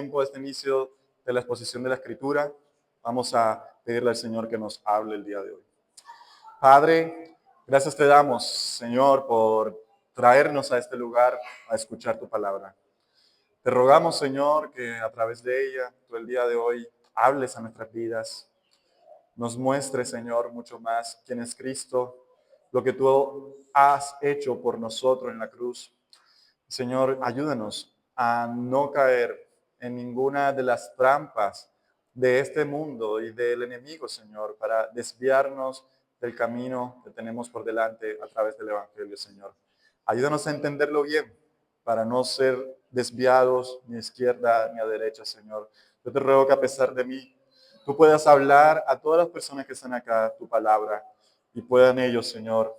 tiempo, este inicio de la exposición de la Escritura, vamos a pedirle al Señor que nos hable el día de hoy. Padre, gracias te damos, Señor, por traernos a este lugar a escuchar tu palabra. Te rogamos, Señor, que a través de ella, tú el día de hoy, hables a nuestras vidas, nos muestres, Señor, mucho más quién es Cristo, lo que tú has hecho por nosotros en la cruz. Señor, ayúdanos a no caer en ninguna de las trampas de este mundo y del enemigo, Señor, para desviarnos del camino que tenemos por delante a través del Evangelio, Señor. Ayúdanos a entenderlo bien, para no ser desviados ni a izquierda ni a derecha, Señor. Yo te ruego que a pesar de mí, tú puedas hablar a todas las personas que están acá tu palabra y puedan ellos, Señor,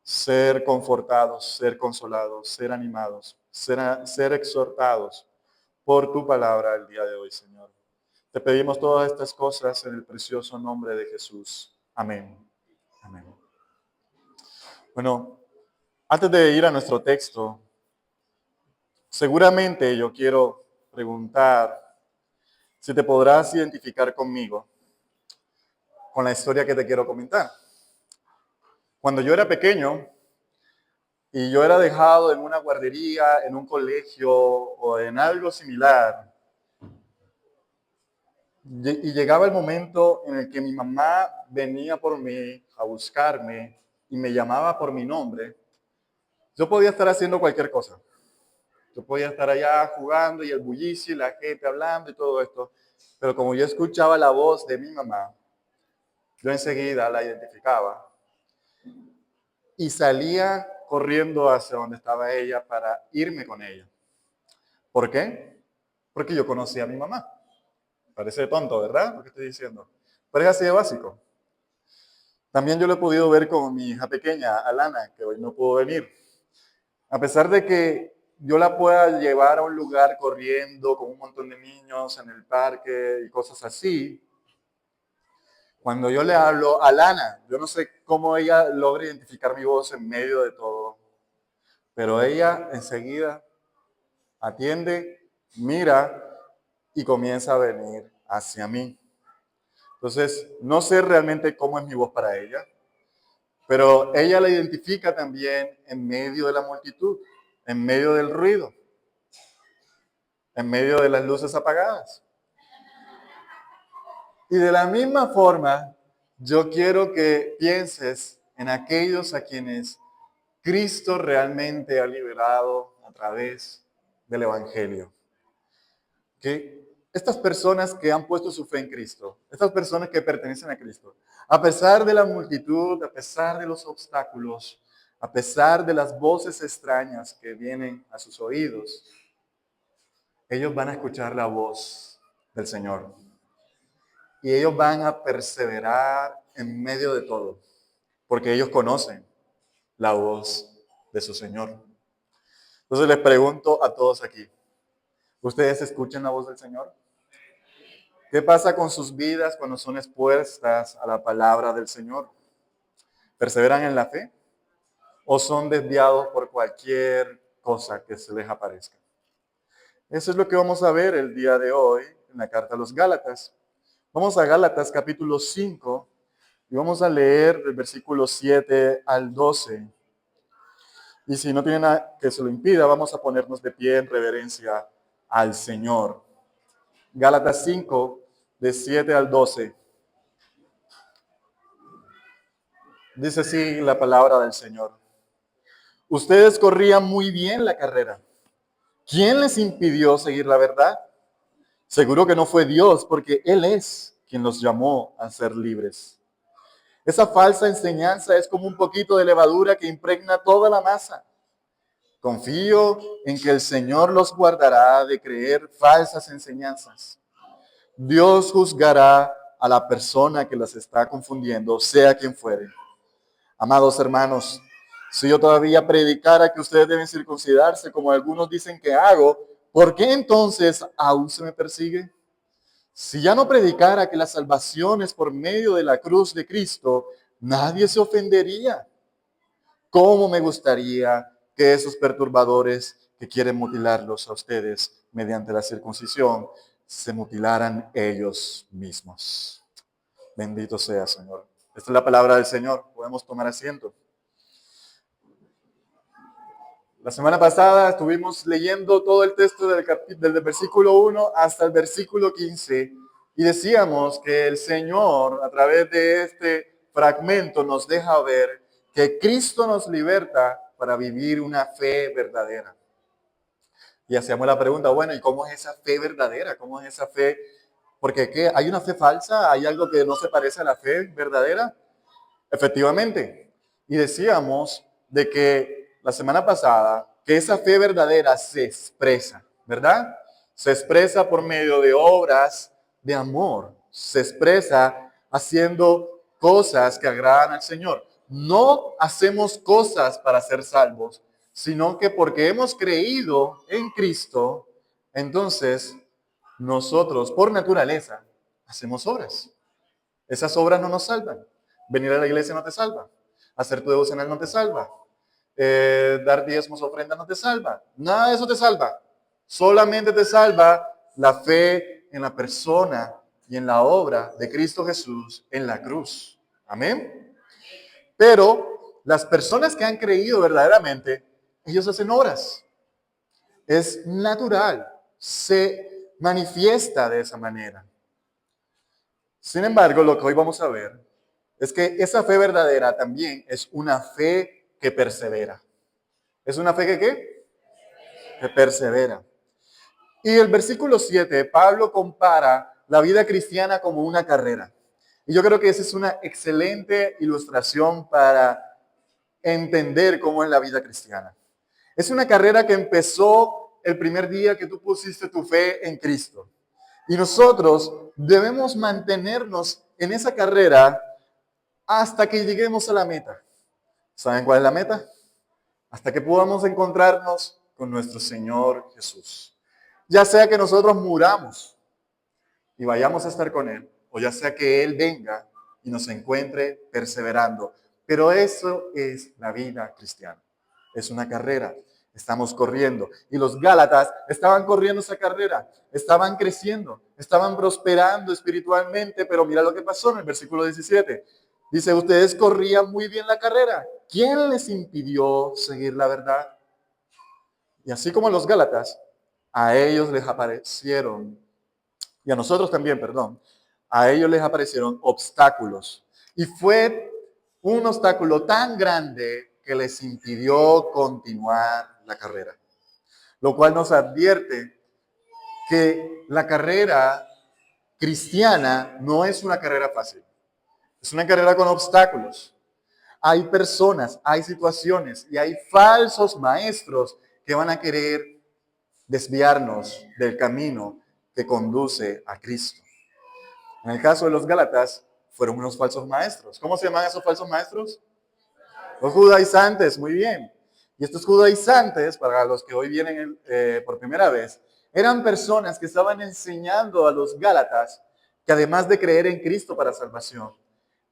ser confortados, ser consolados, ser animados, ser exhortados por tu palabra el día de hoy, Señor. Te pedimos todas estas cosas en el precioso nombre de Jesús. Amén. Amén. Bueno, antes de ir a nuestro texto, seguramente yo quiero preguntar si te podrás identificar conmigo con la historia que te quiero comentar. Cuando yo era pequeño, y yo era dejado en una guardería, en un colegio o en algo similar. Y llegaba el momento en el que mi mamá venía por mí a buscarme y me llamaba por mi nombre. Yo podía estar haciendo cualquier cosa. Yo podía estar allá jugando y el bullicio y la gente hablando y todo esto. Pero como yo escuchaba la voz de mi mamá, yo enseguida la identificaba y salía corriendo hacia donde estaba ella para irme con ella. ¿Por qué? Porque yo conocía a mi mamá. Parece tonto, ¿verdad? Lo que estoy diciendo. Pero es así de básico. También yo lo he podido ver con mi hija pequeña, Alana, que hoy no pudo venir. A pesar de que yo la pueda llevar a un lugar corriendo con un montón de niños en el parque y cosas así, cuando yo le hablo a Alana, yo no sé cómo ella logra identificar mi voz en medio de todo, pero ella enseguida atiende, mira y comienza a venir hacia mí. Entonces, no sé realmente cómo es mi voz para ella, pero ella la identifica también en medio de la multitud, en medio del ruido, en medio de las luces apagadas. Y de la misma forma, yo quiero que pienses en aquellos a quienes Cristo realmente ha liberado a través del Evangelio. Que estas personas que han puesto su fe en Cristo, estas personas que pertenecen a Cristo, a pesar de la multitud, a pesar de los obstáculos, a pesar de las voces extrañas que vienen a sus oídos, ellos van a escuchar la voz del Señor. Y ellos van a perseverar en medio de todo, porque ellos conocen la voz de su Señor. Entonces les pregunto a todos aquí, ¿ustedes escuchan la voz del Señor? ¿Qué pasa con sus vidas cuando son expuestas a la palabra del Señor? ¿Perseveran en la fe? ¿O son desviados por cualquier cosa que se les aparezca? Eso es lo que vamos a ver el día de hoy en la carta a los Gálatas. Vamos a Gálatas capítulo 5 y vamos a leer el versículo 7 al 12. Y si no tiene nada que se lo impida, vamos a ponernos de pie en reverencia al Señor. Gálatas 5, de 7 al 12. Dice así la palabra del Señor. Ustedes corrían muy bien la carrera. ¿Quién les impidió seguir la verdad? Seguro que no fue Dios, porque Él es quien los llamó a ser libres. Esa falsa enseñanza es como un poquito de levadura que impregna toda la masa. Confío en que el Señor los guardará de creer falsas enseñanzas. Dios juzgará a la persona que las está confundiendo, sea quien fuere. Amados hermanos, si yo todavía predicara que ustedes deben circuncidarse, como algunos dicen que hago, ¿por qué entonces aún se me persigue? Si ya no predicara que la salvación es por medio de la cruz de Cristo, nadie se ofendería. ¿Cómo me gustaría que esos perturbadores que quieren mutilarlos a ustedes mediante la circuncisión, se mutilaran ellos mismos. Bendito sea, Señor. Esta es la palabra del Señor. Podemos tomar asiento. La semana pasada estuvimos leyendo todo el texto del versículo 1 hasta el versículo 15 y decíamos que el Señor, a través de este fragmento, nos deja ver que Cristo nos liberta para vivir una fe verdadera. Y hacíamos la pregunta, bueno, ¿y cómo es esa fe verdadera? ¿Cómo es esa fe? Porque ¿qué? ¿Hay una fe falsa? ¿Hay algo que no se parece a la fe verdadera? Efectivamente. Y decíamos de que la semana pasada, que esa fe verdadera se expresa, ¿verdad? Se expresa por medio de obras de amor. Se expresa haciendo cosas que agradan al Señor. No hacemos cosas para ser salvos, sino que porque hemos creído en Cristo, entonces nosotros, por naturaleza, hacemos obras. Esas obras no nos salvan. Venir a la iglesia no te salva. Hacer tu devocional no te salva. Dar diezmos, ofrendas no te salva. Nada de eso te salva. Solamente te salva la fe en la persona y en la obra de Cristo Jesús en la cruz. Amén. Pero las personas que han creído verdaderamente, ellos hacen obras. Es natural. Se manifiesta de esa manera. Sin embargo, lo que hoy vamos a ver es que esa fe verdadera también es una fe que persevera. ¿Es una fe que qué? Que persevera. Y el versículo 7, Pablo compara la vida cristiana como una carrera. Y yo creo que esa es una excelente ilustración para entender cómo es la vida cristiana. Es una carrera que empezó el primer día que tú pusiste tu fe en Cristo. Y nosotros debemos mantenernos en esa carrera hasta que lleguemos a la meta. ¿Saben cuál es la meta? Hasta que podamos encontrarnos con nuestro Señor Jesús. Ya sea que nosotros muramos y vayamos a estar con Él, o ya sea que Él venga y nos encuentre perseverando. Pero eso es la vida cristiana. Es una carrera. Estamos corriendo. Y los Gálatas estaban corriendo esa carrera. Estaban creciendo. Estaban prosperando espiritualmente. Pero mira lo que pasó en el versículo 17. Dice, ustedes corrían muy bien la carrera. ¿Quién les impidió seguir la verdad? Y así como los Gálatas, a ellos les aparecieron, y a nosotros también, perdón, a ellos les aparecieron obstáculos. Y fue un obstáculo tan grande que les impidió continuar la carrera. Lo cual nos advierte que la carrera cristiana no es una carrera fácil. Es una carrera con obstáculos. Hay personas, hay situaciones y hay falsos maestros que van a querer desviarnos del camino que conduce a Cristo. En el caso de los Gálatas, fueron unos falsos maestros. ¿Cómo se llaman esos falsos maestros? Los judaizantes, muy bien. Y estos judaizantes, para los que hoy vienen por primera vez, eran personas que estaban enseñando a los Gálatas que además de creer en Cristo para salvación,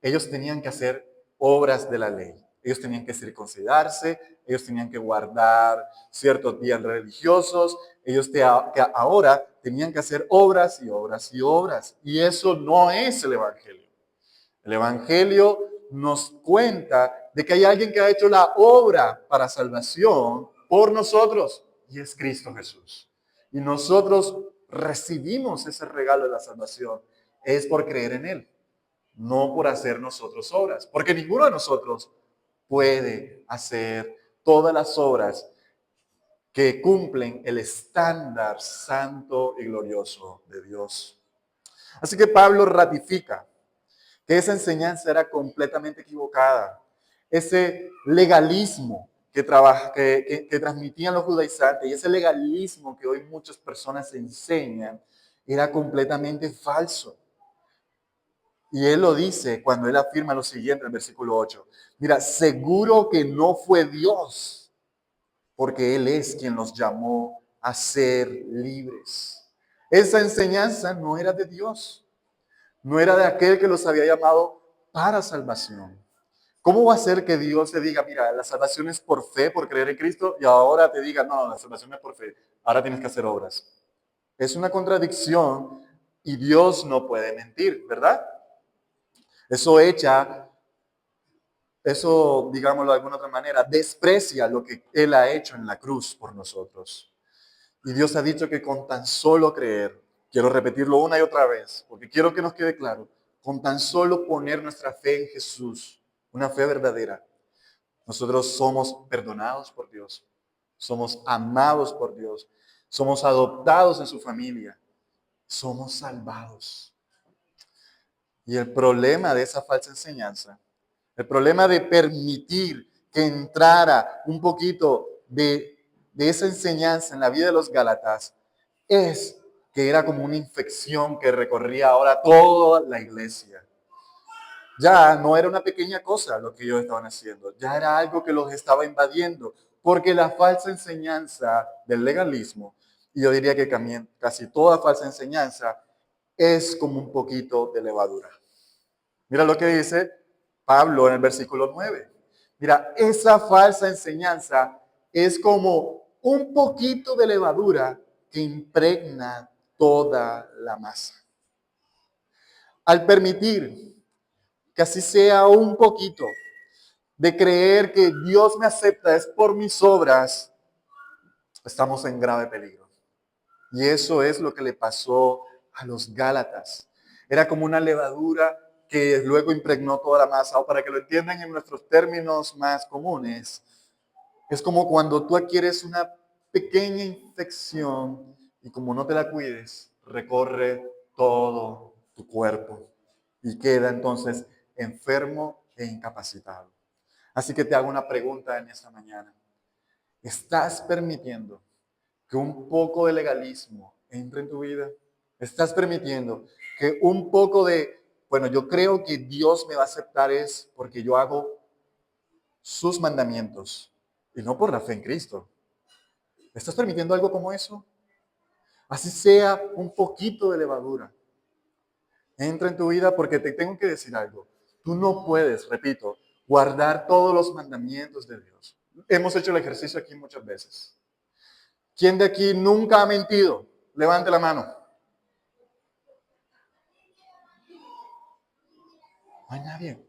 ellos tenían que hacer obras de la ley. Ellos tenían que circuncidarse, ellos tenían que guardar ciertos días religiosos, ellos que ahora tenían que hacer obras y obras y obras. Y eso no es el Evangelio. El Evangelio nos cuenta de que hay alguien que ha hecho la obra para salvación por nosotros y es Cristo Jesús. Y nosotros recibimos ese regalo de la salvación. Es por creer en Él, no por hacer nosotros obras. Porque ninguno de nosotros puede hacer todas las obras que cumplen el estándar santo y glorioso de Dios. Así que Pablo ratifica que esa enseñanza era completamente equivocada. Ese legalismo que transmitían los judaizantes y ese legalismo que hoy muchas personas enseñan era completamente falso. Y él lo dice cuando él afirma lo siguiente en el versículo 8. Mira, seguro que no fue Dios, porque Él es quien los llamó a ser libres. Esa enseñanza no era de Dios. No era de aquel que los había llamado para salvación. ¿Cómo va a ser que Dios te diga, mira, la salvación es por fe, por creer en Cristo, y ahora te diga, no, la salvación es por fe, ahora tienes que hacer obras? Es una contradicción y Dios no puede mentir, ¿verdad? Eso echa, eso, digámoslo de alguna otra manera, desprecia lo que Él ha hecho en la cruz por nosotros. Y Dios ha dicho que con tan solo creer, quiero repetirlo una y otra vez, porque quiero que nos quede claro, con tan solo poner nuestra fe en Jesús, una fe verdadera, nosotros somos perdonados por Dios, somos amados por Dios, somos adoptados en su familia, somos salvados. Y el problema de esa falsa enseñanza, el problema de permitir que entrara un poquito de esa enseñanza en la vida de los Gálatas, es que era como una infección que recorría ahora toda la iglesia. Ya no era una pequeña cosa lo que ellos estaban haciendo, ya era algo que los estaba invadiendo, porque la falsa enseñanza del legalismo, y yo diría que casi toda falsa enseñanza, es como un poquito de levadura. Mira lo que dice Pablo en el versículo 9. Mira, esa falsa enseñanza es como un poquito de levadura que impregna toda la masa. Al permitir que así sea un poquito de creer que Dios me acepta es por mis obras, estamos en grave peligro. Y eso es lo que le pasó a los Gálatas. Era como una levadura que luego impregnó toda la masa. O para que lo entiendan en nuestros términos más comunes, es como cuando tú adquieres una pequeña infección y como no te la cuides, recorre todo tu cuerpo y queda entonces enfermo e incapacitado. Así que te hago una pregunta en esta mañana. ¿Estás permitiendo que un poco de legalismo entre en tu vida? ¿Estás permitiendo que un poco de, bueno, yo creo que Dios me va a aceptar es porque yo hago sus mandamientos y no por la fe en Cristo? ¿Estás permitiendo algo como eso? Así sea un poquito de levadura. Entra en tu vida porque te tengo que decir algo. Tú no puedes, repito, guardar todos los mandamientos de Dios. Hemos hecho el ejercicio aquí muchas veces. ¿Quién de aquí nunca ha mentido? Levante la mano. No hay nadie.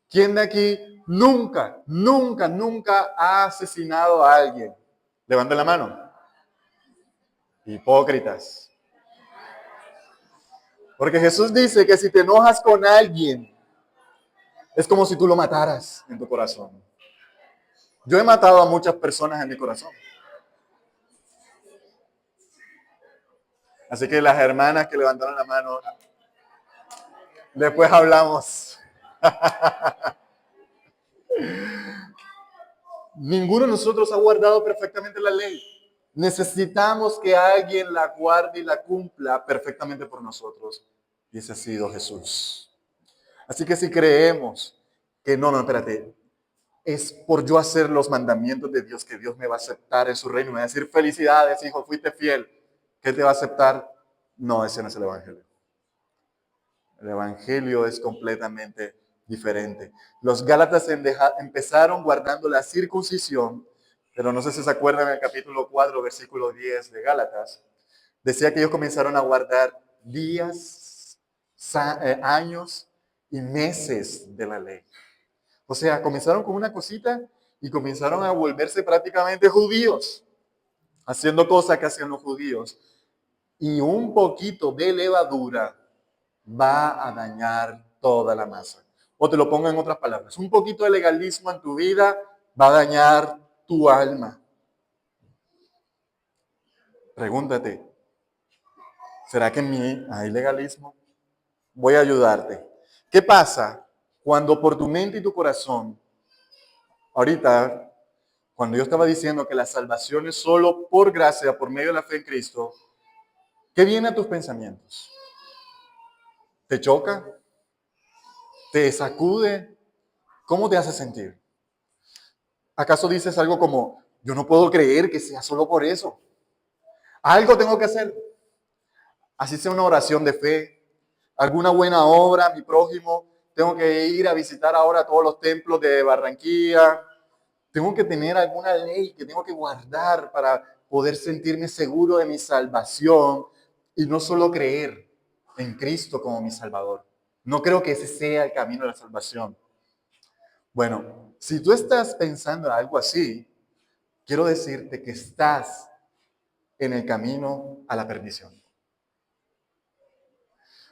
¿Quién de aquí nunca ha asesinado a alguien? Levante la mano. Hipócritas. Porque Jesús dice que si te enojas con alguien, es como si tú lo mataras en tu corazón. Yo he matado a muchas personas en mi corazón. Así que las hermanas que levantaron la mano, después hablamos. Ninguno de nosotros ha guardado perfectamente la ley. Necesitamos que alguien la guarde y la cumpla perfectamente por nosotros. Y ese ha sido Jesús. Así que si creemos que no, espérate, es por yo hacer los mandamientos de Dios que Dios me va a aceptar en su reino, me va a decir felicidades, hijo, fuiste fiel, ¿qué te va a aceptar? No, ese no es el Evangelio. El Evangelio es completamente diferente. Los Gálatas empezaron guardando la circuncisión, pero no sé si se acuerdan en el capítulo 4, versículo 10 de Gálatas, decía que ellos comenzaron a guardar días, años y meses de la ley. O sea, comenzaron con una cosita y comenzaron a volverse prácticamente judíos, haciendo cosas que hacían los judíos. Y un poquito de levadura va a dañar toda la masa. O te lo pongo en otras palabras, un poquito de legalismo en tu vida va a dañar tu alma. Pregúntate, ¿será que en mí hay legalismo? Voy a ayudarte. ¿Qué pasa cuando por tu mente y tu corazón, ahorita, cuando yo estaba diciendo que la salvación es solo por gracia, por medio de la fe en Cristo, ¿qué viene a tus pensamientos? ¿Te choca? ¿Te sacude? ¿Cómo te hace sentir? ¿Acaso dices algo como, yo no puedo creer que sea solo por eso? Algo tengo que hacer. Así sea una oración de fe, alguna buena obra, mi prójimo. Tengo que ir a visitar ahora todos los templos de Barranquilla. Tengo que tener alguna ley que tengo que guardar para poder sentirme seguro de mi salvación y no solo creer en Cristo como mi Salvador. No creo que ese sea el camino de la salvación. Bueno, si tú estás pensando en algo así, quiero decirte que estás en el camino a la perdición.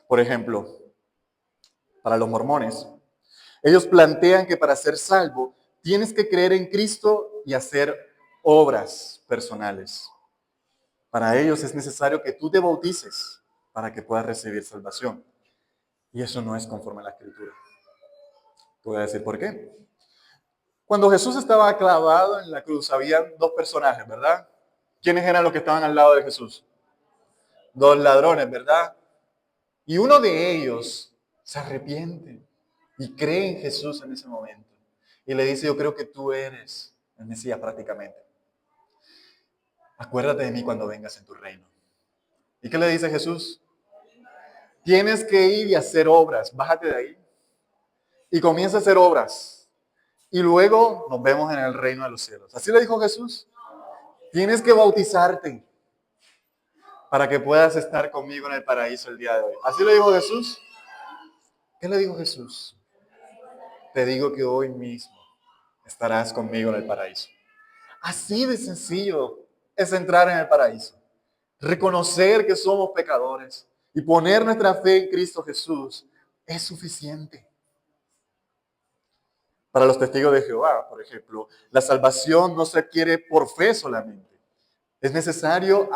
Por ejemplo, para los mormones, ellos plantean que para ser salvo tienes que creer en Cristo y hacer obras personales. Para ellos es necesario que tú te bautices para que puedas recibir salvación. Y eso no es conforme a la Escritura. Te voy a decir por qué. Cuando Jesús estaba clavado en la cruz, había dos personajes, ¿verdad? ¿Quiénes eran los que estaban al lado de Jesús? Dos ladrones, ¿verdad? Y uno de ellos se arrepiente y cree en Jesús en ese momento. Y le dice, yo creo que tú eres el Mesías prácticamente. Acuérdate de mí cuando vengas en tu reino. ¿Y qué le dice Jesús? Tienes que ir y hacer obras. Bájate de ahí. Y comienza a hacer obras. Y luego nos vemos en el reino de los cielos. Así le dijo Jesús. Tienes que bautizarte para que puedas estar conmigo en el paraíso el día de hoy. Así le dijo Jesús. ¿Qué le dijo Jesús? Te digo que hoy mismo estarás conmigo en el paraíso. Así de sencillo es entrar en el paraíso. Reconocer que somos pecadores y poner nuestra fe en Cristo Jesús es suficiente. Para los testigos de Jehová, por ejemplo, la salvación no se adquiere por fe solamente. Es necesario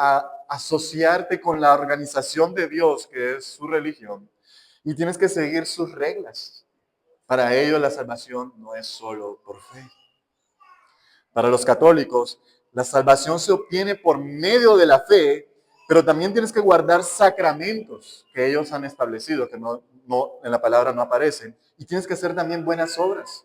asociarte con la organización de Dios, que es su religión, y tienes que seguir sus reglas. Para ellos la salvación no es solo por fe. Para los católicos, la salvación se obtiene por medio de la fe, pero también tienes que guardar sacramentos que ellos han establecido, que no en la palabra no aparecen, y tienes que hacer también buenas obras.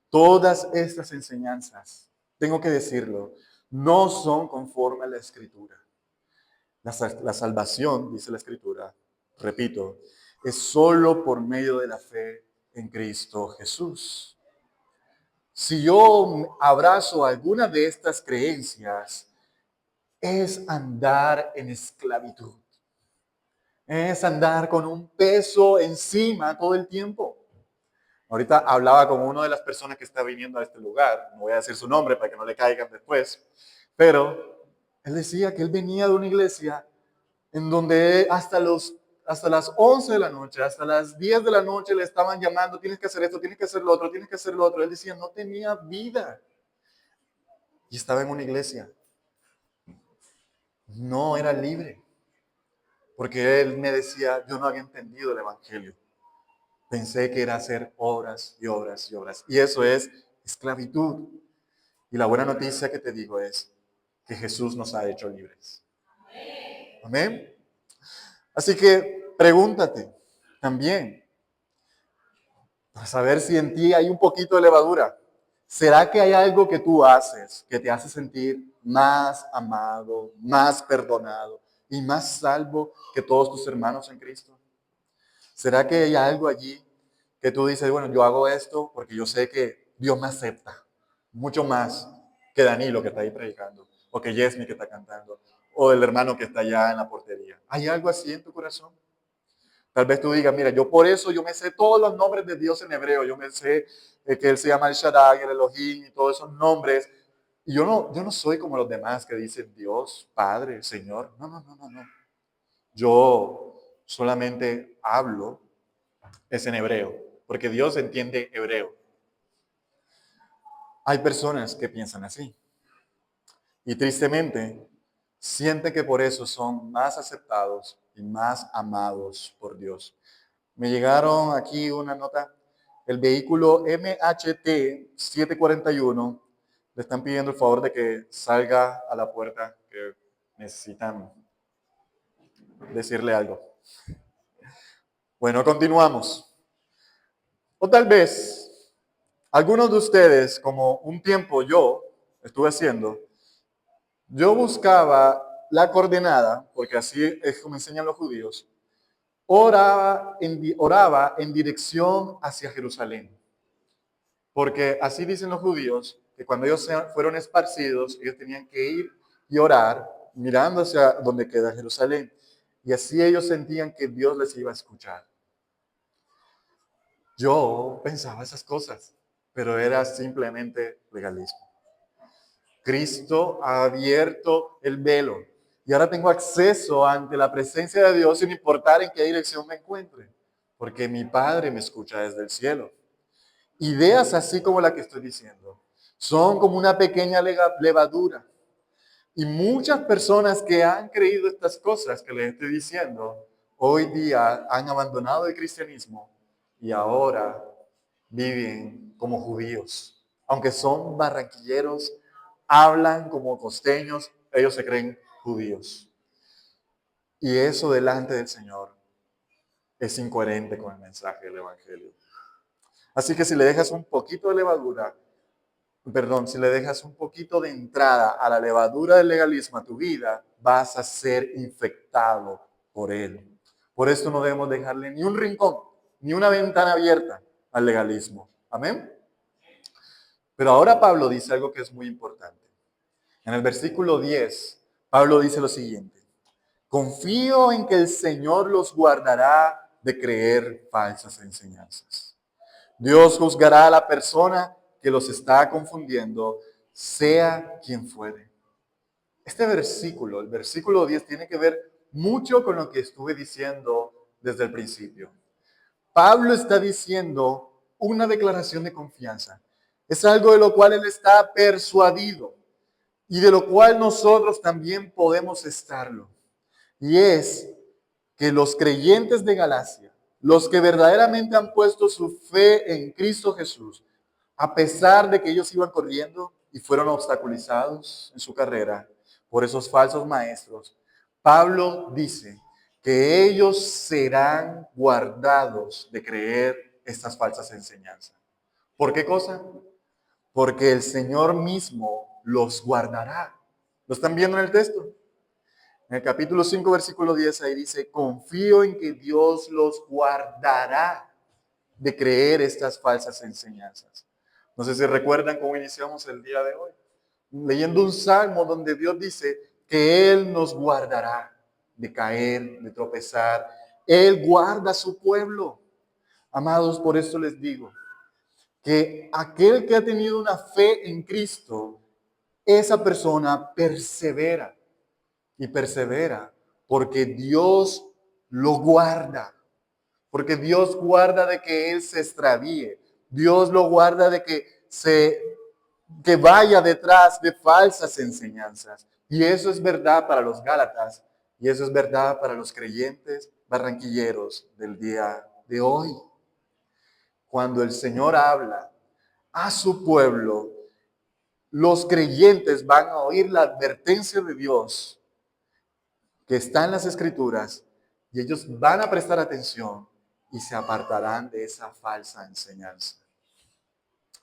Todas estas enseñanzas, tengo que decirlo, no son conforme a la Escritura. La salvación, dice la Escritura, repito, es solo por medio de la fe en Cristo Jesús. Si yo abrazo alguna de estas creencias, es andar en esclavitud. Es andar con un peso encima todo el tiempo. Ahorita hablaba con una de las personas que está viniendo a este lugar, no voy a decir su nombre para que no le caigan después, pero él decía que él venía de una iglesia en donde hasta las 11 de la noche, hasta las 10 de la noche le estaban llamando, tienes que hacer esto, tienes que hacer lo otro, tienes que hacer lo otro. Él decía, no tenía vida. Y estaba en una iglesia. No era libre. Porque él me decía, yo no había entendido el evangelio. Pensé que era hacer obras y obras y obras. Y eso es esclavitud. Y la buena noticia que te digo es que Jesús nos ha hecho libres. Amén. Así que pregúntate también, para saber si en ti hay un poquito de levadura. ¿Será que hay algo que tú haces que te hace sentir más amado, más perdonado y más salvo que todos tus hermanos en Cristo? ¿Será que hay algo allí que tú dices, bueno, yo hago esto porque yo sé que Dios me acepta mucho más que Danilo que está ahí predicando, o que Yesmi que está cantando, o el hermano que está allá en la portería? ¿Hay algo así en tu corazón? Tal vez tú digas, mira, yo por eso yo me sé todos los nombres de Dios en hebreo. Yo me sé que Él se llama el Shaddai, el Elohim y todos esos nombres. Y yo no soy como los demás que dicen Dios, Padre, Señor. No, no, no, no, no. Yo solamente hablo es en hebreo, porque Dios entiende hebreo. Hay personas que piensan así. Y tristemente, sienten que por eso son más aceptados y más amados por Dios. Me llegaron aquí una nota. El vehículo MHT 741 le están pidiendo el favor de que salga a la puerta, que necesitan decirle algo. Bueno, continuamos. O tal vez algunos de ustedes, como un tiempo yo estuve haciendo, yo buscaba la coordenada, porque así es como enseñan los judíos, oraba en dirección hacia Jerusalén. Porque así dicen los judíos que cuando ellos fueron esparcidos, ellos tenían que ir y orar mirando hacia donde queda Jerusalén. Y así ellos sentían que Dios les iba a escuchar. Yo pensaba esas cosas, pero era simplemente legalismo. Cristo ha abierto el velo y ahora tengo acceso ante la presencia de Dios sin importar en qué dirección me encuentre, porque mi Padre me escucha desde el cielo. Ideas así como la que estoy diciendo son como una pequeña levadura. Y muchas personas que han creído estas cosas que les estoy diciendo, hoy día han abandonado el cristianismo y ahora viven como judíos. Aunque son barranquilleros, hablan como costeños, ellos se creen judíos. Y eso delante del Señor es incoherente con el mensaje del Evangelio. Así que si le dejas un poquito de levadura, si le dejas un poquito de entrada a la levadura del legalismo a tu vida, vas a ser infectado por él. Por esto no debemos dejarle ni un rincón, ni una ventana abierta al legalismo. Amén. Pero ahora Pablo dice algo que es muy importante. En el versículo 10, Pablo dice lo siguiente: confío en que el Señor los guardará de creer falsas enseñanzas. Dios juzgará a la persona que los está confundiendo, sea quien fuere. Este versículo, el versículo 10, tiene que ver mucho con lo que estuve diciendo desde el principio. Pablo está diciendo una declaración de confianza. Es algo de lo cual él está persuadido y de lo cual nosotros también podemos estarlo. Y es que los creyentes de Galacia, los que verdaderamente han puesto su fe en Cristo Jesús, a pesar de que ellos iban corriendo y fueron obstaculizados en su carrera por esos falsos maestros, Pablo dice que ellos serán guardados de creer estas falsas enseñanzas. ¿Por qué cosa? Porque el Señor mismo los guardará. ¿Lo están viendo en el texto? En el capítulo 5, versículo 10, ahí dice: confío en que Dios los guardará de creer estas falsas enseñanzas. No sé si recuerdan cómo iniciamos el día de hoy, leyendo un salmo donde Dios dice que Él nos guardará de caer, de tropezar. Él guarda a su pueblo. Amados, por esto les digo que aquel que ha tenido una fe en Cristo, esa persona persevera y persevera porque Dios lo guarda. Porque Dios guarda de que él se extravíe. Dios lo guarda de que vaya detrás de falsas enseñanzas. Y eso es verdad para los Gálatas. Y eso es verdad para los creyentes barranquilleros del día de hoy. Cuando el Señor habla a su pueblo, los creyentes van a oír la advertencia de Dios que está en las Escrituras y ellos van a prestar atención y se apartarán de esa falsa enseñanza.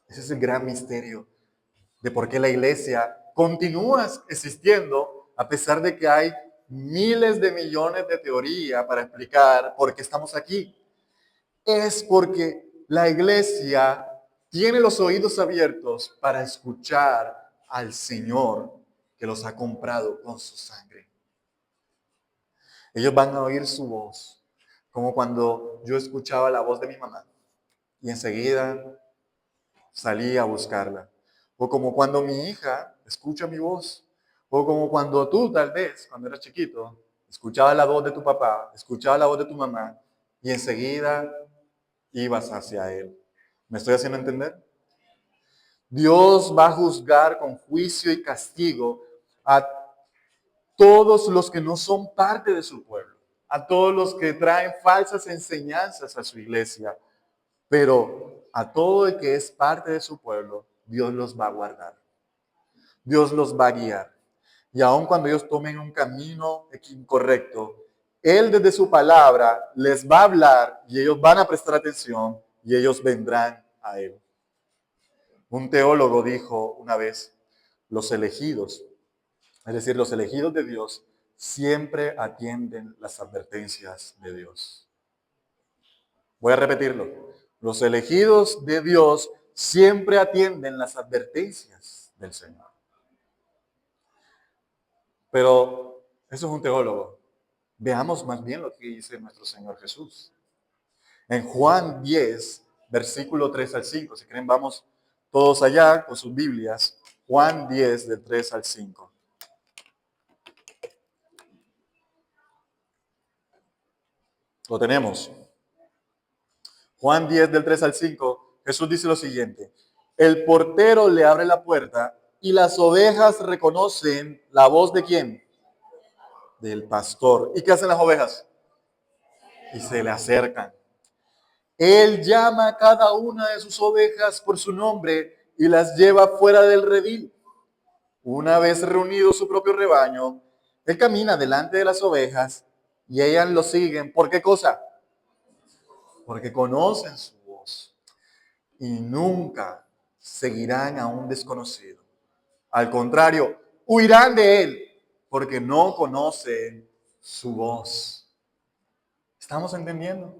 Ese es el gran misterio de por qué la iglesia continúa existiendo a pesar de que hay miles de millones de teorías para explicar por qué estamos aquí. Es porque la iglesia tiene los oídos abiertos para escuchar al Señor que los ha comprado con su sangre. Ellos van a oír su voz, como cuando yo escuchaba la voz de mi mamá y enseguida salí a buscarla. O como cuando mi hija escucha mi voz. O como cuando tú, tal vez, cuando eras chiquito, escuchabas la voz de tu papá, escuchabas la voz de tu mamá y enseguida ibas hacia él. ¿Me estoy haciendo entender? Dios va a juzgar con juicio y castigo a todos los que no son parte de su pueblo, a todos los que traen falsas enseñanzas a su iglesia, pero a todo el que es parte de su pueblo, Dios los va a guardar. Dios los va a guiar. Y aun cuando ellos tomen un camino incorrecto, Él desde su palabra les va a hablar y ellos van a prestar atención y ellos vendrán a Él. Un teólogo dijo una vez: los elegidos, es decir, los elegidos de Dios, siempre atienden las advertencias de Dios. Voy a repetirlo. Los elegidos de Dios siempre atienden las advertencias del Señor. Pero eso es un teólogo. Veamos más bien lo que dice nuestro Señor Jesús. En Juan 10, versículo 3 al 5. Si quieren, vamos todos allá con sus Biblias. Juan 10, del 3 al 5. Lo tenemos. Juan 10, del 3 al 5. Jesús dice lo siguiente. El portero le abre la puerta y las ovejas reconocen la voz de ¿quién? Del pastor. ¿Y qué hacen las ovejas? Y se le acercan. Él llama a cada una de sus ovejas por su nombre y las lleva fuera del redil. Una vez reunido su propio rebaño, él camina delante de las ovejas y ellas lo siguen. ¿Por qué cosa? Porque conocen su voz y nunca seguirán a un desconocido. Al contrario, huirán de él porque no conocen su voz. ¿Estamos entendiendo?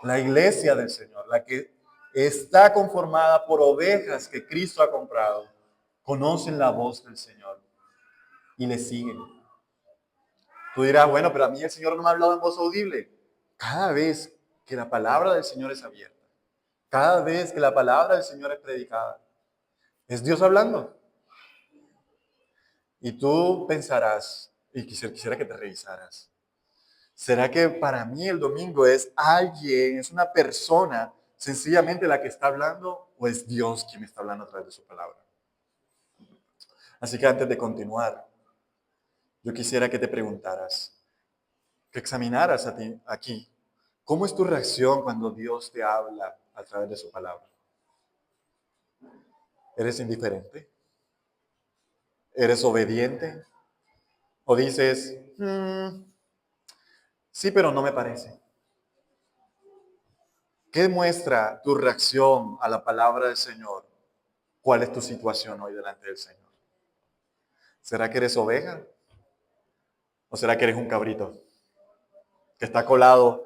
La iglesia del Señor, la que está conformada por ovejas que Cristo ha comprado, conocen la voz del Señor y le siguen. Tú dirás, bueno, pero a mí el Señor no me ha hablado en voz audible. Cada vez que la palabra del Señor es abierta, cada vez que la palabra del Señor es predicada, es Dios hablando. Y tú pensarás, y quisiera que te revisaras, ¿será que para mí el domingo es alguien, es una persona sencillamente la que está hablando o es Dios quien me está hablando a través de su palabra? Así que antes de continuar, yo quisiera que te preguntaras, que examinaras a ti aquí, ¿cómo es tu reacción cuando Dios te habla a través de su palabra? ¿Eres indiferente? ¿Eres obediente? ¿O dices, sí, pero no me parece? ¿Qué muestra tu reacción a la palabra del Señor? ¿Cuál es tu situación hoy delante del Señor? ¿Será que eres oveja? ¿O será que eres un cabrito que está colado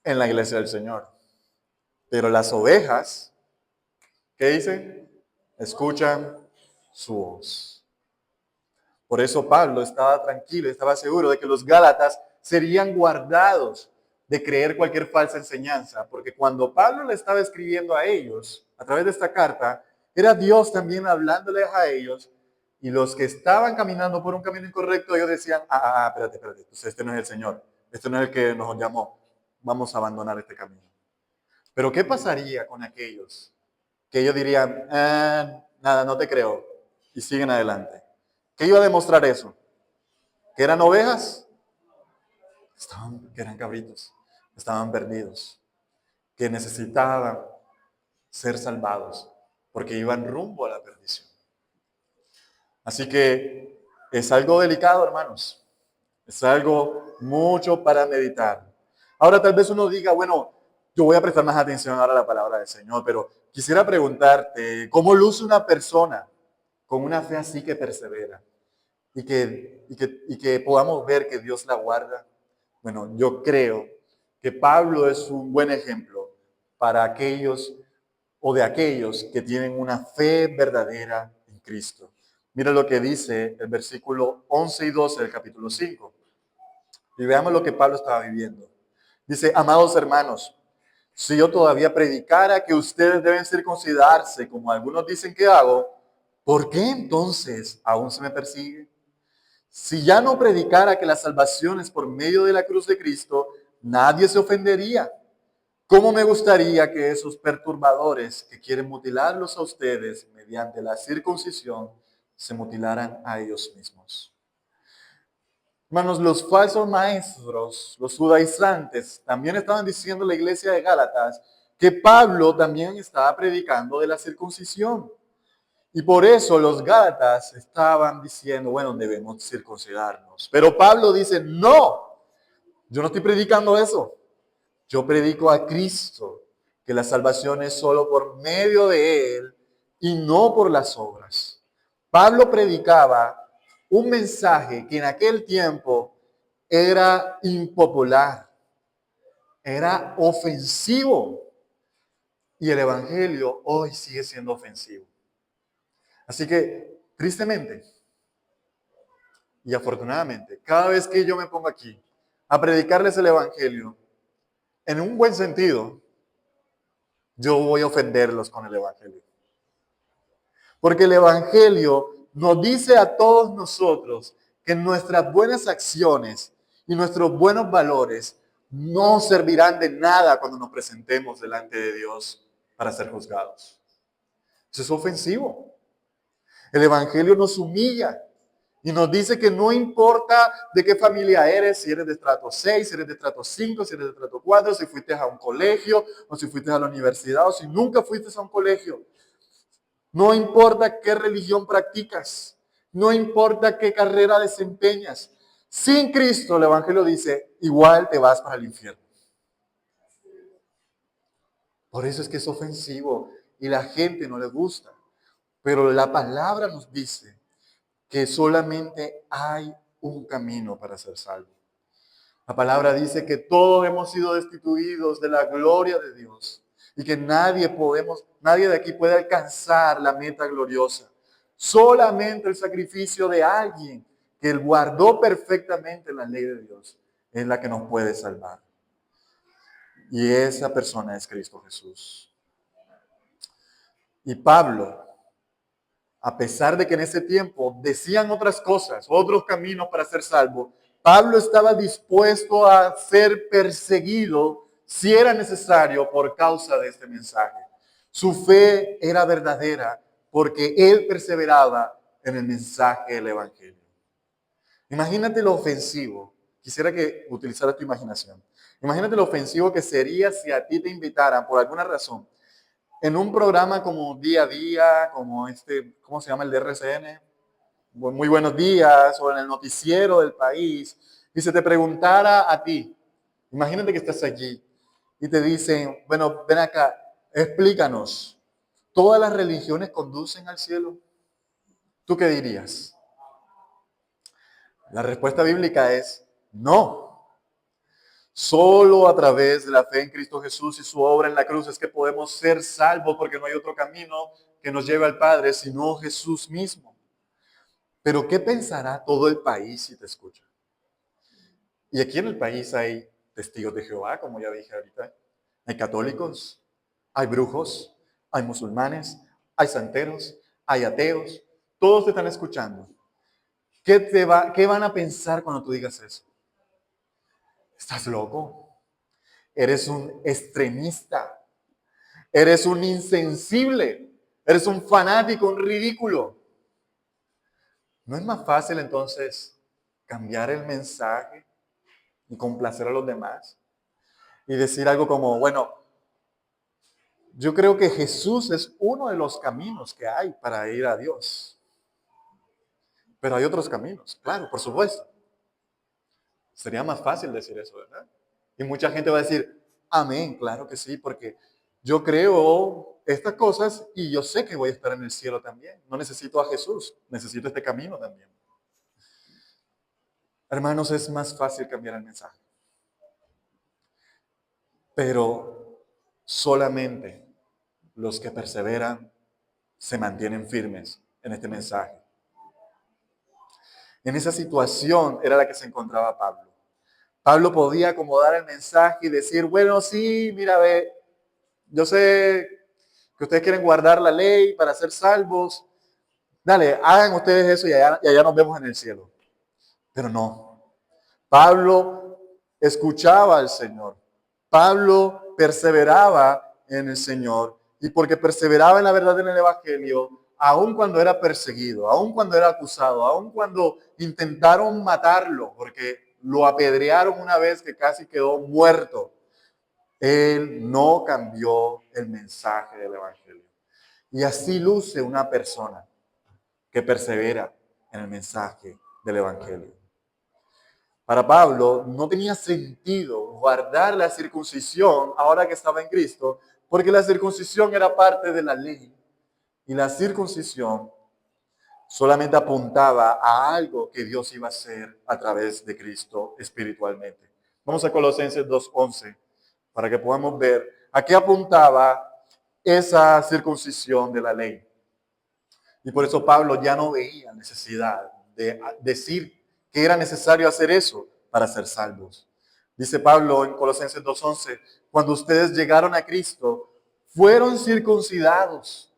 en la iglesia del Señor? Pero las ovejas, ¿qué dicen? Escuchan su voz. Por eso Pablo estaba tranquilo, estaba seguro de que los Gálatas serían guardados de creer cualquier falsa enseñanza, porque cuando Pablo le estaba escribiendo a ellos, a través de esta carta, era Dios también hablándoles a ellos, y los que estaban caminando por un camino incorrecto, ellos decían, espérate, entonces este no es el Señor, este no es el que nos llamó, vamos a abandonar este camino. Pero ¿qué pasaría con aquellos que ellos dirían, nada, no te creo, y siguen adelante? ¿Qué iba a demostrar eso? ¿Que eran ovejas? Que eran cabritos, estaban perdidos, que necesitaban ser salvados, porque iban rumbo a la perdición. Así que es algo delicado, hermanos. Es algo mucho para meditar. Ahora tal vez uno diga, bueno, yo voy a prestar más atención ahora a la palabra del Señor, pero quisiera preguntarte, ¿cómo luce una persona con una fe así que persevera? Y que podamos ver que Dios la guarda. Bueno, yo creo que Pablo es un buen ejemplo para aquellos o de aquellos que tienen una fe verdadera en Cristo. Mira lo que dice el versículo 11 y 12 del capítulo 5. Y veamos lo que Pablo estaba viviendo. Dice, amados hermanos, si yo todavía predicara que ustedes deben circuncidarse, como algunos dicen que hago, ¿por qué entonces aún se me persigue? Si ya no predicara que la salvación es por medio de la cruz de Cristo, nadie se ofendería. ¿Cómo me gustaría que esos perturbadores que quieren mutilarlos a ustedes mediante la circuncisión se mutilaran a ellos mismos? Hermanos, los falsos maestros, los judaizantes, también estaban diciendo a la iglesia de Gálatas que Pablo también estaba predicando de la circuncisión. Y por eso los Gálatas estaban diciendo, bueno, debemos circuncidarnos. Pero Pablo dice, no, yo no estoy predicando eso. Yo predico a Cristo, que la salvación es solo por medio de Él y no por las obras. Pablo predicaba un mensaje que en aquel tiempo era impopular, era ofensivo. Y el evangelio hoy sigue siendo ofensivo. Así que, tristemente y afortunadamente, cada vez que yo me pongo aquí a predicarles el evangelio, en un buen sentido, yo voy a ofenderlos con el evangelio. Porque el evangelio nos dice a todos nosotros que nuestras buenas acciones y nuestros buenos valores no servirán de nada cuando nos presentemos delante de Dios para ser juzgados. Eso es ofensivo. El evangelio nos humilla y nos dice que no importa de qué familia eres, si eres de estrato 6, si eres de estrato 5, si eres de estrato 4, si fuiste a un colegio o si fuiste a la universidad o si nunca fuiste a un colegio. No importa qué religión practicas, no importa qué carrera desempeñas. Sin Cristo, el evangelio dice, igual te vas para el infierno. Por eso es que es ofensivo y la gente no le gusta. Pero la palabra nos dice que solamente hay un camino para ser salvo. La palabra dice que todos hemos sido destituidos de la gloria de Dios y que nadie de aquí puede alcanzar la meta gloriosa. Solamente el sacrificio de alguien que él guardó perfectamente la ley de Dios es la que nos puede salvar. Y esa persona es Cristo Jesús. Y Pablo, a pesar de que en ese tiempo decían otras cosas, otros caminos para ser salvo, Pablo estaba dispuesto a ser perseguido si era necesario por causa de este mensaje. Su fe era verdadera porque él perseveraba en el mensaje del evangelio. Imagínate lo ofensivo. Quisiera que utilizaras tu imaginación. Imagínate lo ofensivo que sería si a ti te invitaran por alguna razón en un programa como Día a Día, como ¿cómo se llama el de RCN? Muy buenos días, o en el noticiero del país, y se te preguntara a ti, imagínate que estás allí, y te dicen, bueno, ven acá, explícanos, ¿todas las religiones conducen al cielo? ¿Tú qué dirías? La respuesta bíblica es no. Solo a través de la fe en Cristo Jesús y su obra en la cruz es que podemos ser salvos, porque no hay otro camino que nos lleve al Padre sino Jesús mismo. Pero ¿qué pensará todo el país si te escucha? Y aquí en el país hay testigos de Jehová, como ya dije ahorita. Hay católicos, hay brujos, hay musulmanes, hay santeros, hay ateos. Todos te están escuchando. ¿Qué van a pensar cuando tú digas eso? ¿Estás loco? Eres un extremista. Eres un insensible. Eres un fanático, un ridículo. ¿No es más fácil entonces cambiar el mensaje y complacer a los demás? Y decir algo como, bueno, yo creo que Jesús es uno de los caminos que hay para ir a Dios. Pero hay otros caminos, claro, por supuesto. Sería más fácil decir eso, ¿verdad? Y mucha gente va a decir, amén, claro que sí, porque yo creo estas cosas y yo sé que voy a estar en el cielo también. No necesito a Jesús, necesito este camino también. Hermanos, es más fácil cambiar el mensaje. Pero solamente los que perseveran se mantienen firmes en este mensaje. En esa situación era la que se encontraba Pablo. Pablo podía acomodar el mensaje y decir, bueno, sí, mira, ve, yo sé que ustedes quieren guardar la ley para ser salvos. Dale, hagan ustedes eso y allá nos vemos en el cielo. Pero no. Pablo escuchaba al Señor. Pablo perseveraba en el Señor. Y porque perseveraba en la verdad en el Evangelio, aun cuando era perseguido, aun cuando era acusado, aun cuando intentaron matarlo, porque lo apedrearon una vez que casi quedó muerto, él no cambió el mensaje del Evangelio. Y así luce una persona que persevera en el mensaje del Evangelio. Para Pablo no tenía sentido guardar la circuncisión ahora que estaba en Cristo, porque la circuncisión era parte de la ley. Y la circuncisión solamente apuntaba a algo que Dios iba a hacer a través de Cristo espiritualmente. Vamos a Colosenses 2:11 para que podamos ver a qué apuntaba esa circuncisión de la ley. Y por eso Pablo ya no veía necesidad de decir que era necesario hacer eso para ser salvos. Dice Pablo en Colosenses 2:11, cuando ustedes llegaron a Cristo, fueron circuncidados,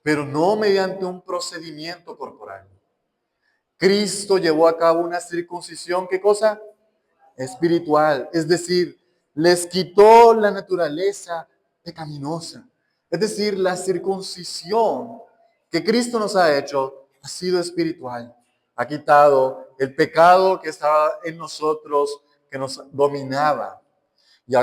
pero no mediante un procedimiento corporal. Cristo llevó a cabo una circuncisión, ¿qué cosa? Espiritual, es decir, les quitó la naturaleza pecaminosa. Es decir, la circuncisión que Cristo nos ha hecho ha sido espiritual. Ha quitado el pecado que estaba en nosotros, que nos dominaba. Y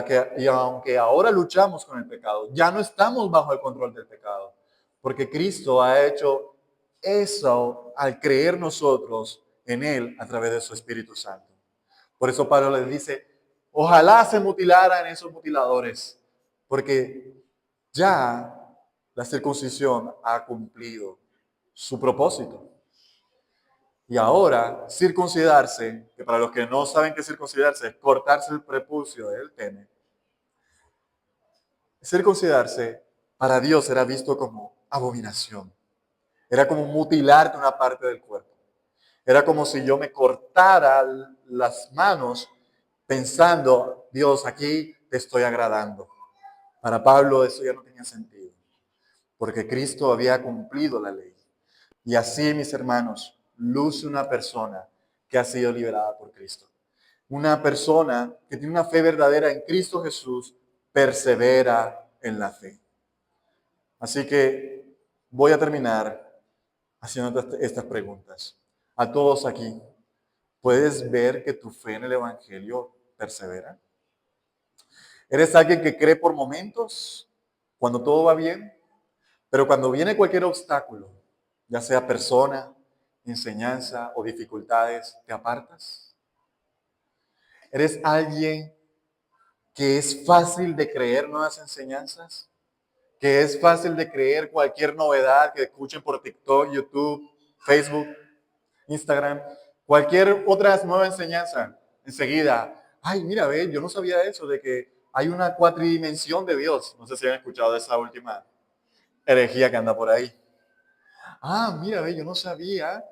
aunque ahora luchamos con el pecado, ya no estamos bajo el control del pecado, porque Cristo ha hecho eso al creer nosotros en Él a través de su Espíritu Santo. Por eso Pablo les dice, ojalá se mutilaran esos mutiladores, porque ya la circuncisión ha cumplido su propósito. Y ahora, circuncidarse, que para los que no saben qué circuncidarse es cortarse el prepucio del pene, circuncidarse para Dios era visto como abominación. Era como mutilarte una parte del cuerpo. Era como si yo me cortara las manos pensando, Dios, aquí te estoy agradando. Para Pablo eso ya no tenía sentido, porque Cristo había cumplido la ley. Y así, mis hermanos, luce una persona que ha sido liberada por Cristo. Una persona que tiene una fe verdadera en Cristo Jesús, persevera en la fe. Así que voy a terminar haciendo estas preguntas. A todos aquí, ¿puedes ver que tu fe en el Evangelio persevera? ¿Eres alguien que cree por momentos, cuando todo va bien? Pero cuando viene cualquier obstáculo, ya sea persona, enseñanza o dificultades, ¿te apartas? ¿Eres alguien que es fácil de creer nuevas enseñanzas? ¿Que es fácil de creer cualquier novedad que escuchen por TikTok, YouTube, Facebook, Instagram, cualquier otra nueva enseñanza? Enseguida, ay, mira, ve, yo no sabía eso, de que hay una cuatridimensión de Dios. No sé si han escuchado de esa última herejía que anda por ahí. Ah, mira, ve, yo no sabía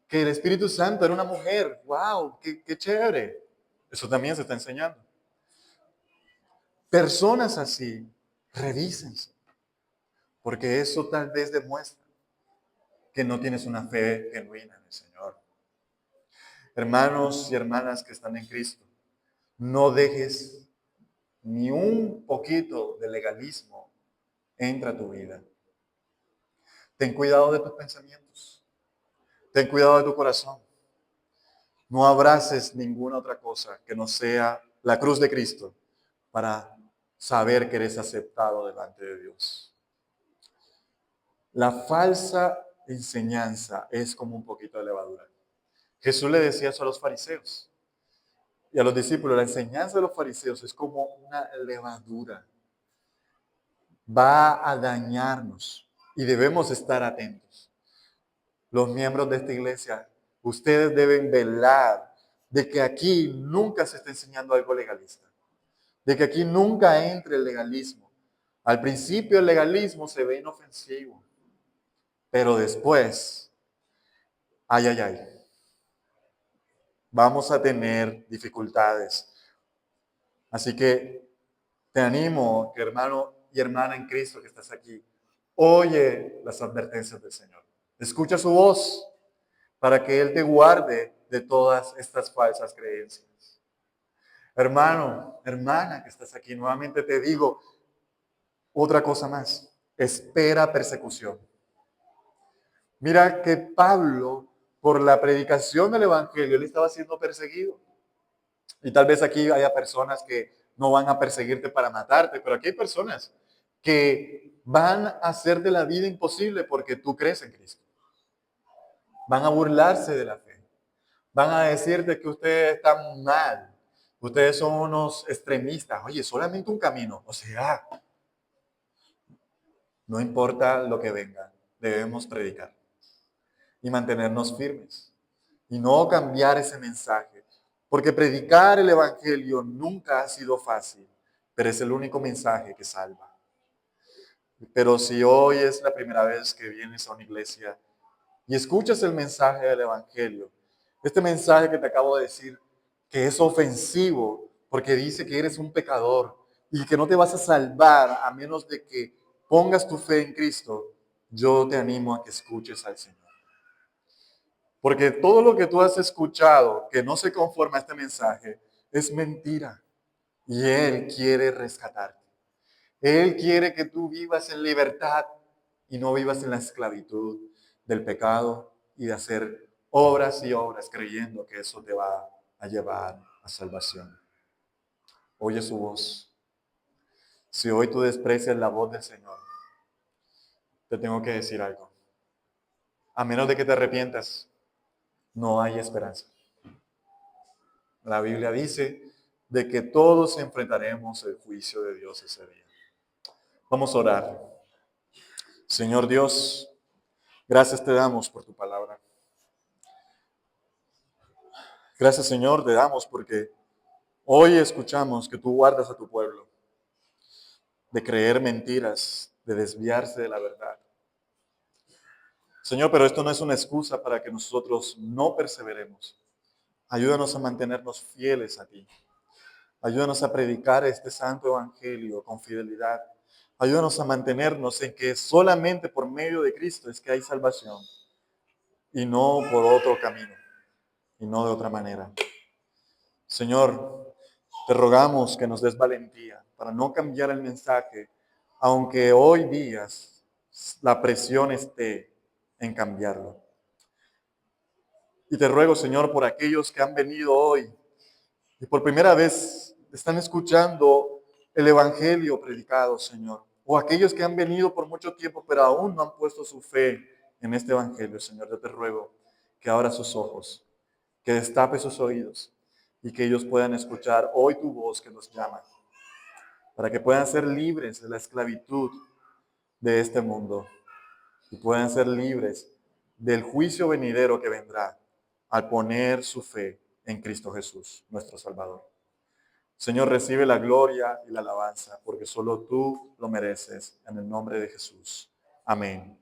que el Espíritu Santo era una mujer. ¡Wow! ¡Qué chévere! Eso también se está enseñando. Personas así, revísense, porque eso tal vez demuestra que no tienes una fe genuina en el Señor. Hermanos y hermanas que están en Cristo, no dejes ni un poquito de legalismo entra a tu vida. Ten cuidado de tus pensamientos. Ten cuidado de tu corazón. No abraces ninguna otra cosa que no sea la cruz de Cristo para saber que eres aceptado delante de Dios. La falsa enseñanza es como un poquito de levadura. Jesús le decía eso a los fariseos y a los discípulos. La enseñanza de los fariseos es como una levadura. Va a dañarnos y debemos estar atentos. Los miembros de esta iglesia, ustedes deben velar de que aquí nunca se esté enseñando algo legalista, de que aquí nunca entre el legalismo. Al principio el legalismo se ve inofensivo, pero después, ay, ay, ay, vamos a tener dificultades. Así que te animo, que hermano y hermana en Cristo que estás aquí, oye las advertencias del Señor. Escucha su voz para que Él te guarde de todas estas falsas creencias. Hermano, hermana que estás aquí, nuevamente te digo otra cosa más. Espera persecución. Mira que Pablo, por la predicación del Evangelio, él estaba siendo perseguido. Y tal vez aquí haya personas que no van a perseguirte para matarte, pero aquí hay personas que van a hacer de la vida imposible porque tú crees en Cristo. Van a burlarse de la fe. Van a decirte que ustedes están mal. Ustedes son unos extremistas. Oye, solamente un camino. O sea, no importa lo que venga, debemos predicar y mantenernos firmes y no cambiar ese mensaje. Porque predicar el Evangelio nunca ha sido fácil, pero es el único mensaje que salva. Pero si hoy es la primera vez que vienes a una iglesia y escuchas el mensaje del Evangelio, este mensaje que te acabo de decir, que es ofensivo porque dice que eres un pecador y que no te vas a salvar a menos de que pongas tu fe en Cristo, yo te animo a que escuches al Señor. Porque todo lo que tú has escuchado que no se conforma a este mensaje es mentira. Y Él quiere rescatarte. Él quiere que tú vivas en libertad y no vivas en la esclavitud del pecado y de hacer obras y obras creyendo que eso te va a llevar a salvación. Oye su voz. Si hoy tú desprecias la voz del Señor, te tengo que decir algo. A menos de que te arrepientas, no hay esperanza. La Biblia dice de que todos enfrentaremos el juicio de Dios ese día. Vamos a orar. Señor Dios, gracias te damos por tu palabra. Gracias Señor te damos porque hoy escuchamos que tú guardas a tu pueblo de creer mentiras, de desviarse de la verdad. Señor, pero esto no es una excusa para que nosotros no perseveremos. Ayúdanos a mantenernos fieles a ti. Ayúdanos a predicar este santo evangelio con fidelidad. Ayúdanos a mantenernos en que solamente por medio de Cristo es que hay salvación y no por otro camino y no de otra manera. Señor, te rogamos que nos des valentía para no cambiar el mensaje, aunque hoy día la presión esté en cambiarlo. Y te ruego, Señor, por aquellos que han venido hoy y por primera vez están escuchando el Evangelio predicado, Señor. O aquellos que han venido por mucho tiempo, pero aún no han puesto su fe en este Evangelio, Señor. Yo te ruego que abra sus ojos, que destape sus oídos y que ellos puedan escuchar hoy tu voz que nos llama, para que puedan ser libres de la esclavitud de este mundo y puedan ser libres del juicio venidero que vendrá al poner su fe en Cristo Jesús, nuestro Salvador. Señor, recibe la gloria y la alabanza, porque solo tú lo mereces, en el nombre de Jesús. Amén.